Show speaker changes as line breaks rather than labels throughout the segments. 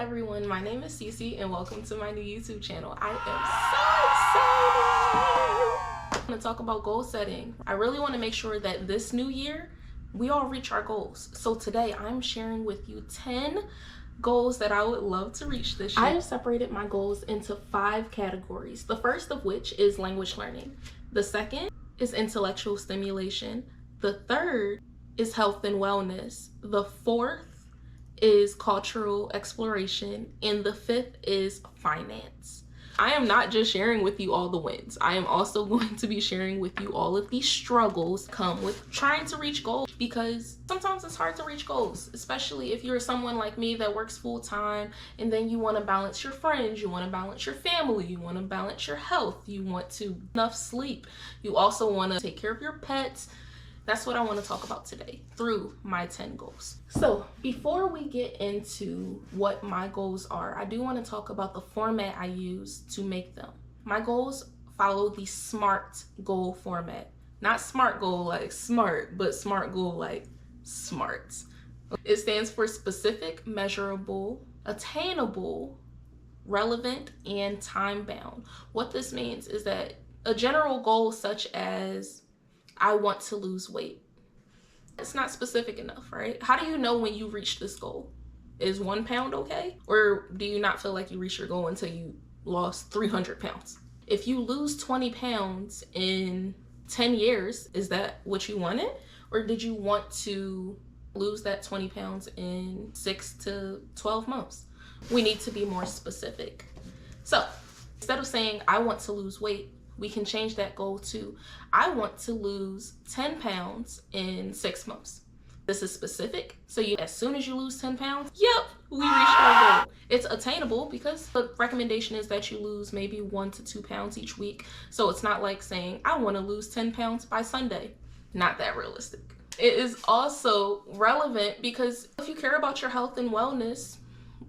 everyone, my name is Cece and welcome to my new YouTube channel. I am so excited! I'm going to talk about goal setting. I really want to make sure that this new year, we all reach our goals. So today I'm sharing with you 10 goals that I would love to reach this year. I have separated my goals into 5 categories. The first of which is language learning. The second is intellectual stimulation. The third is health and wellness. The fourth is cultural exploration, and the fifth is finance. I am not just sharing with you all the wins. I am also going to be sharing with you all of these struggles come with trying to reach goals, because sometimes it's hard to reach goals, especially if you're someone like me that works full-time and then you want to balance your friends, you want to balance your family, you want to balance your health, you want to enough sleep, you also want to take care of your pets. That's what I want to talk about today through my 10 goals. So before we get into what my goals are, I do want to talk about the format I use to make them. My goals follow the SMART goal format. Not SMART goal like smart, but SMART goal like smart. It stands for specific, measurable, attainable, relevant, and time-bound. What this means is that a general goal such as I want to lose weight, it's not specific enough, right? How do you know when you reach this goal? Is 1 pound okay? Or do you not feel like you reached your goal until you lost 300 pounds? If you lose 20 pounds in 10 years, is that what you wanted? Or did you want to lose that 20 pounds in 6 to 12 months? We need to be more specific. So instead of saying, I want to lose weight, we can change that goal to, I want to lose 10 pounds in 6 months. This is specific. So as soon as you lose 10 pounds, yep, we reached our goal. It's attainable because the recommendation is that you lose maybe 1 to 2 pounds each week. So it's not like saying, I want to lose 10 pounds by Sunday. Not that realistic. It is also relevant because if you care about your health and wellness,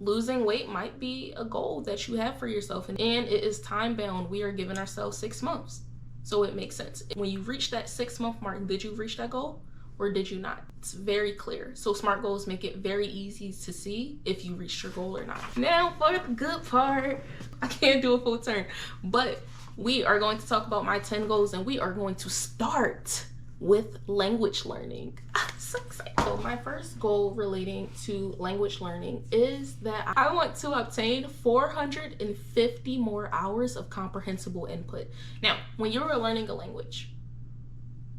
losing weight might be a goal that you have for yourself, and it is time bound. We are giving ourselves 6 months, so it makes sense. When you reach that 6-month mark, did you reach that goal or did you not? It's very clear. So SMART goals make it very easy to see if you reached your goal or not. Now for the good part, I can't do a full turn, but we are going to talk about my 10 goals, and we are going to start with language learning. I'm so excited. So my first goal relating to language learning is that I want to obtain 450 more hours of comprehensible input. Now, when you're learning a language,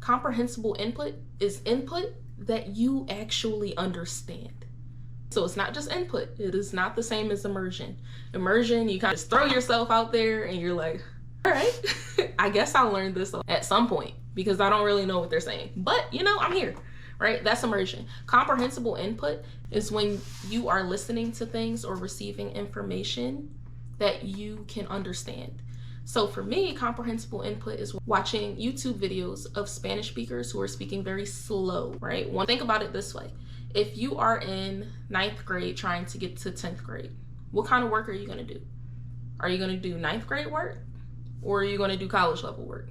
comprehensible input is input that you actually understand. So it's not just input. It is not the same as immersion. Immersion, you kind of just throw yourself out there and you're like, all right, I guess I'll learn this at some point, because I don't really know what they're saying, but you know, I'm here, right? That's immersion. Comprehensible input is when you are listening to things or receiving information that you can understand. So for me, comprehensible input is watching YouTube videos of Spanish speakers who are speaking very slow, right? Think about it this way. If you are in 9th grade trying to get to 10th grade, what kind of work are you gonna do? Are you gonna do 9th grade work? Or are you gonna do college level work?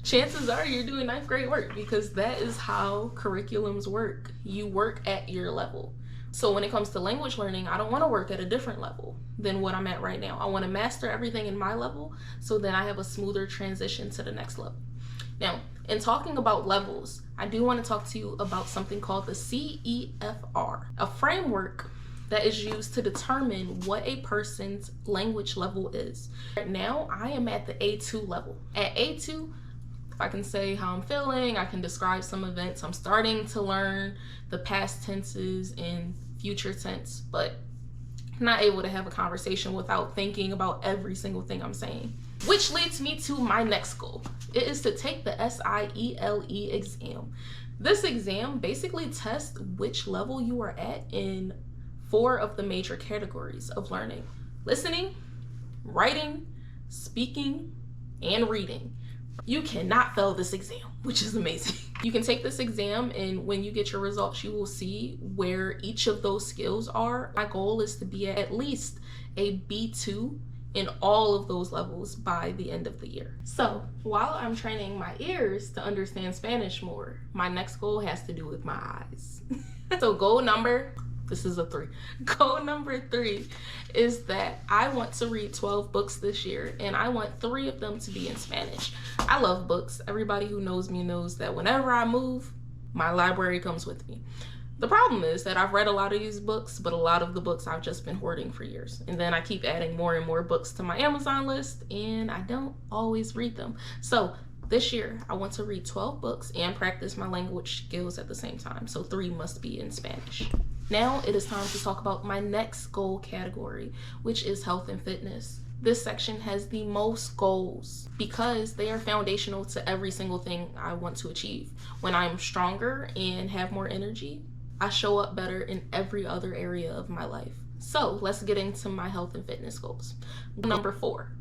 Chances are you're doing 9th grade work, because that is how curriculums work. You work at your level. So when it comes to language learning, I don't want to work at a different level than what I'm at right now. I want to master everything in my level, so then I have a smoother transition to the next level. Now, in talking about levels, I do want to talk to you about something called the CEFR, a framework that is used to determine what a person's language level is. Right now, I am at the A2 level. At A2, I can say how I'm feeling, I can describe some events. I'm starting to learn the past tenses and future tense, but I'm not able to have a conversation without thinking about every single thing I'm saying. Which leads me to my next goal. It is to take the SIELE exam. This exam basically tests which level you are at in 4 of the major categories of learning: listening, writing, speaking, and reading. You cannot fail this exam, which is amazing. You can take this exam, and when you get your results, you will see where each of those skills are. My goal is to be at least a B2 in all of those levels by the end of the year. So while I'm training my ears to understand Spanish more, my next goal has to do with my eyes. So goal number This is a 3. Goal number 3 is that I want to read 12 books this year, and I want 3 of them to be in Spanish. I love books. Everybody who knows me knows that whenever I move, my library comes with me. The problem is that I've read a lot of these books, but a lot of the books I've just been hoarding for years. And then I keep adding more and more books to my Amazon list, and I don't always read them. So this year, I want to read 12 books and practice my language skills at the same time. So 3 must be in Spanish. Now it is time to talk about my next goal category, which is health and fitness. This section has the most goals because they are foundational to every single thing I want to achieve. When I'm stronger and have more energy, I show up better in every other area of my life. So let's get into my health and fitness goals. Number 4,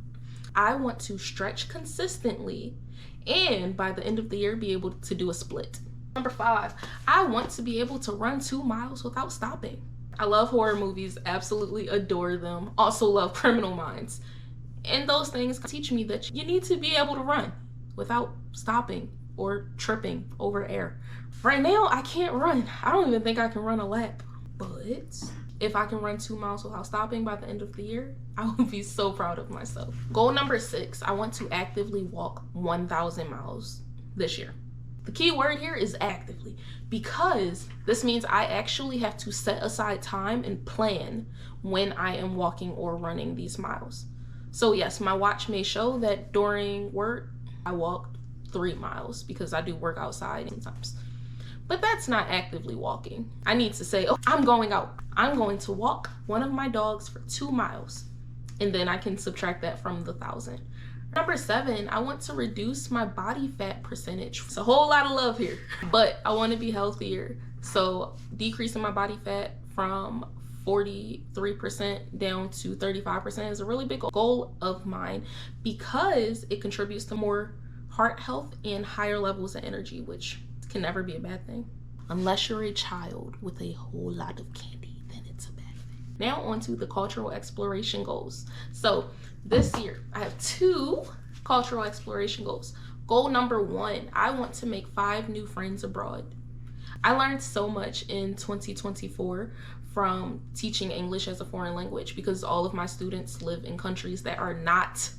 I want to stretch consistently and by the end of the year be able to do a split. Number 5, I want to be able to run 2 miles without stopping. I love horror movies, absolutely adore them. Also love Criminal Minds. And those things teach me that you need to be able to run without stopping or tripping over air. Right now, I can't run. I don't even think I can run a lap. But if I can run 2 miles without stopping by the end of the year, I will be so proud of myself. Goal number 6, I want to actively walk 1,000 miles this year. The key word here is actively, because this means I actually have to set aside time and plan when I am walking or running these miles. So yes, my watch may show that during work, I walked 3 miles because I do work outside sometimes. But that's not actively walking. I need to say, oh, I'm going out. I'm going to walk one of my dogs for 2 miles. And then I can subtract that from the 1,000. Number 7, I want to reduce my body fat percentage. It's a whole lot of love here, but I want to be healthier. So decreasing my body fat from 43% down to 35% is a really big goal of mine because it contributes to more heart health and higher levels of energy, which can never be a bad thing. Unless you're a child with a whole lot of candy, then it's a bad thing. Now on to the cultural exploration goals. So this year, I have 2 cultural exploration goals. Goal number 1, I want to make 5 new friends abroad. I learned so much in 2024 from teaching English as a foreign language because all of my students live in countries that are not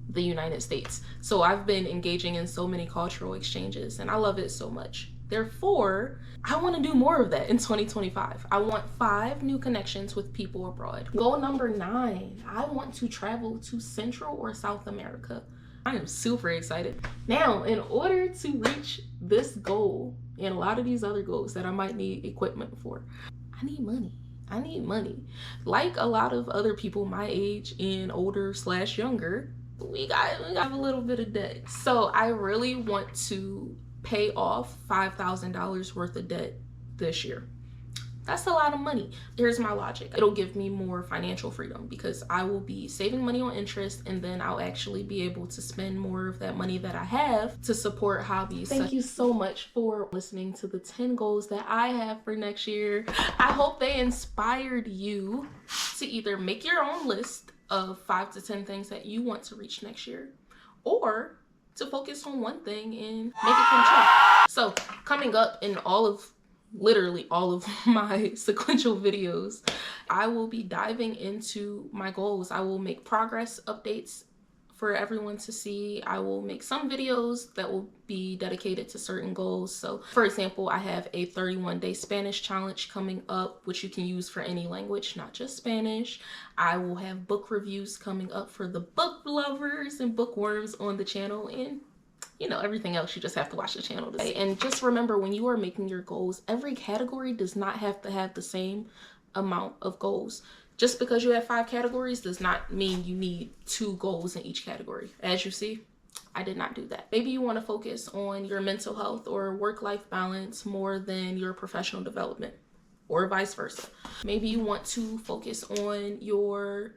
the United States. So I've been engaging in so many cultural exchanges and I love it so much. Therefore, I want to do more of that in 2025. I want 5 new connections with people abroad. Goal number 9, I want to travel to Central or South America. I am super excited. Now, in order to reach this goal and a lot of these other goals that I might need equipment for, I need money. I need money. Like a lot of other people my age and older / younger, we got a little bit of debt. So I really want to pay off $5,000 worth of debt this year. That's a lot of money. Here's my logic. It'll give me more financial freedom because I will be saving money on interest and then I'll actually be able to spend more of that money that I have to support hobbies. Thank you so much for listening to the 10 goals that I have for next year. I hope they inspired you to either make your own list of 5 to 10 things that you want to reach next year, or to focus on one thing and make it come true. So coming up in literally all of my sequential videos, I will be diving into my goals. I will make progress updates for everyone to see. I will make some videos that will be dedicated to certain goals. So for example, I have a 31-day Spanish challenge coming up, which you can use for any language, not just Spanish. I will have book reviews coming up for the book lovers and bookworms on the channel, and you know, everything else you just have to watch the channel to see. And just remember, when you are making your goals, every category does not have to have the same amount of goals. Just because you have 5 categories does not mean you need 2 goals in each category. As you see, I did not do that. Maybe you want to focus on your mental health or work-life balance more than your professional development, or vice versa. Maybe you want to focus on your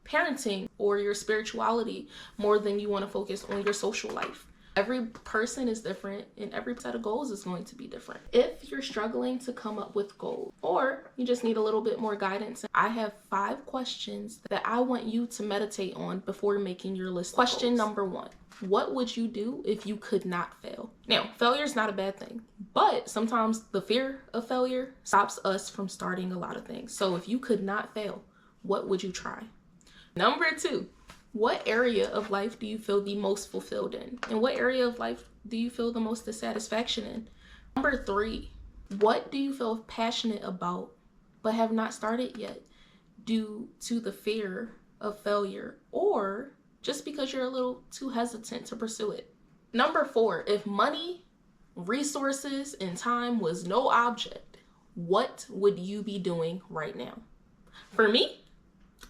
parenting or your spirituality more than you want to focus on your social life. Every person is different and every set of goals is going to be different. If you're struggling to come up with goals or you just need a little bit more guidance, I have 5 questions that I want you to meditate on before making your list. Question number 1. What would you do if you could not fail? Now, failure is not a bad thing, but sometimes the fear of failure stops us from starting a lot of things. So if you could not fail, what would you try? Number 2. What area of life do you feel the most fulfilled in? And what area of life do you feel the most dissatisfaction in? Number 3, what do you feel passionate about but have not started yet due to the fear of failure or just because you're a little too hesitant to pursue it? Number 4, if money, resources, and time was no object, what would you be doing right now? For me,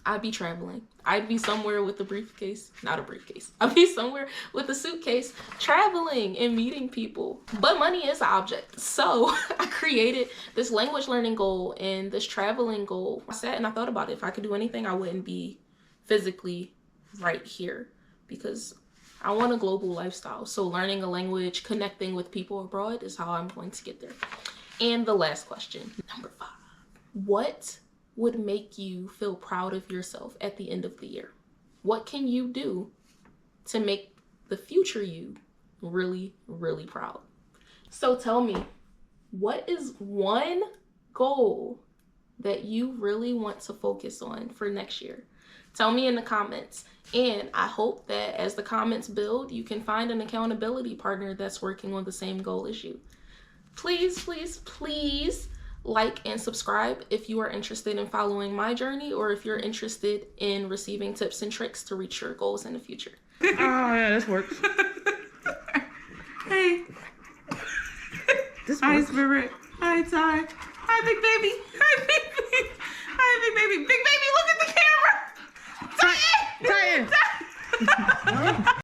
I'd be traveling. I'd be somewhere with a briefcase, not a briefcase. I'd be somewhere with a suitcase, traveling and meeting people. But money is an object. So I created this language learning goal and this traveling goal. I sat and I thought about it. If I could do anything, I wouldn't be physically right here because I want a global lifestyle. So learning a language, connecting with people abroad is how I'm going to get there. And the last question, number 5. What would make you feel proud of yourself at the end of the year? What can you do to make the future you really, really proud? So tell me, what is one goal that you really want to focus on for next year? Tell me in the comments. And I hope that as the comments build, you can find an accountability partner that's working on the same goal as you. Please, please, please like and subscribe if you are interested in following my journey or if you're interested in receiving tips and tricks to reach your goals in the future.
Oh yeah, this works.
Hey.
This
Hi,
works.
Spirit. Hi, Ty. Hi, Big Baby. Hi, Big Baby. Hi, Big Baby. Big Baby, look at the camera. Ty!
Tie in.